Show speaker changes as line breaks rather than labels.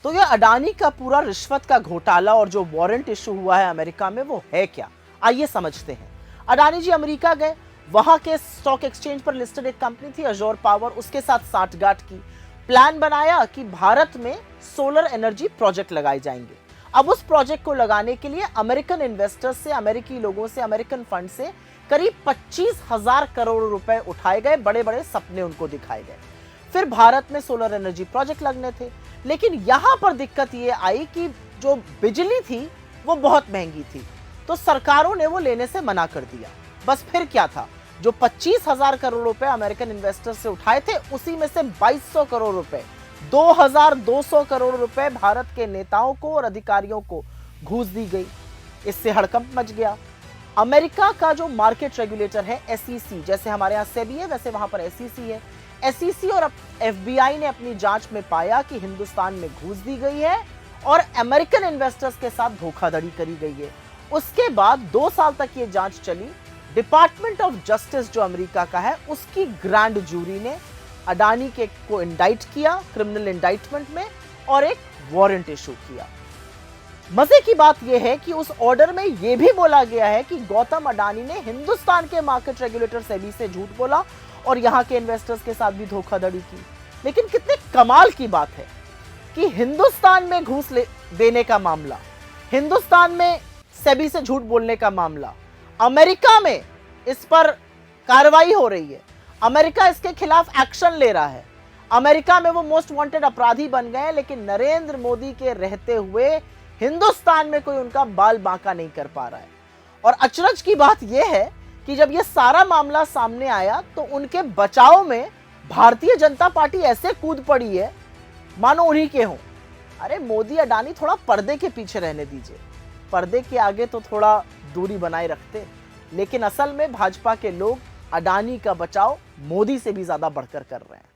तो ये अडानी का पूरा रिश्वत का घोटाला और जो वारंट इशू हुआ है अमेरिका में वो है क्या, आइए समझते हैं। अडानी जी अमेरिका गए, वहां के स्टॉक एक्सचेंज पर लिस्टेड एक कंपनी थी अजोर पावर, उसके साथ साठगांठ की, प्लान बनाया कि भारत में सोलर एनर्जी प्रोजेक्ट लगाए जाएंगे। अब उस प्रोजेक्ट को लगाने के लिए अमेरिकन इन्वेस्टर्स से, अमेरिकी लोगों से, अमेरिकन फंड से करीब 25,000 करोड़ रुपए उठाए गए, बड़े बड़े सपने उनको दिखाए गए। फिर भारत में सोलर एनर्जी प्रोजेक्ट लगने थे, लेकिन यहां पर दिक्कत यह आई कि जो बिजली थी वो बहुत महंगी थी, तो सरकारों ने वो लेने से मना कर दिया। बस फिर क्या था, जो 25,000 करोड़ रुपए अमेरिकन इन्वेस्टर्स से उठाए थे, उसी में से 2200 करोड़ रुपए, 2200 करोड़ रुपए भारत के नेताओं को और अधिकारियों को घूस दी गई। इससे हड़कंप मच गया। अमेरिका का जो मार्केट रेगुलेटर है एसईसी, जैसे हमारे यहाँ सेबी है वैसे वहां पर एसईसी है, एसईसी और एफबीआई ने अपनी जांच में पाया कि हिंदुस्तान में घूस दी गई है और अमेरिकन इन्वेस्टर्स के साथ धोखाधड़ी करी गई है। उसके बाद 2 साल तक ये जांच चली। डिपार्टमेंट ऑफ जस्टिस जो अमेरिका का है, उसकी ग्रैंड जूरी ने अडानी के को इंडाइट किया क्रिमिनल इंडाइटमेंट में और एक वारंट इशू किया। मजे की बात यह है कि उस ऑर्डर में यह भी बोला गया है कि गौतम अडानी ने हिंदुस्तान के मार्केट रेगुलेटर सेबी से झूठ बोला और यहां के इन्वेस्टर्स के साथ भी धोखाधड़ी की। लेकिन कितने कमाल की बात है कि हिंदुस्तान में घूस देने का मामला, हिंदुस्तान में सेबी से झूठ बोलने का मामला, अमेरिका में इस पर कार्रवाई हो रही है, अमेरिका इसके खिलाफ एक्शन ले रहा है, अमेरिका में वो मोस्ट वांटेड अपराधी बन गए, लेकिन नरेंद्र मोदी के रहते हुए हिंदुस्तान में कोई उनका बाल बांका नहीं कर पा रहा है। और अचरज की बात यह है कि जब यह सारा मामला सामने आया तो उनके बचाव में भारतीय जनता पार्टी ऐसे कूद पड़ी है मानो उन्हीं के हों। अरे मोदी अडानी थोड़ा पर्दे के पीछे रहने दीजिए, पर्दे के आगे तो थोड़ा दूरी बनाए रखते। लेकिन असल में भाजपा के लोग अडानी का बचाव मोदी से भी ज्यादा बढ़कर कर रहे हैं।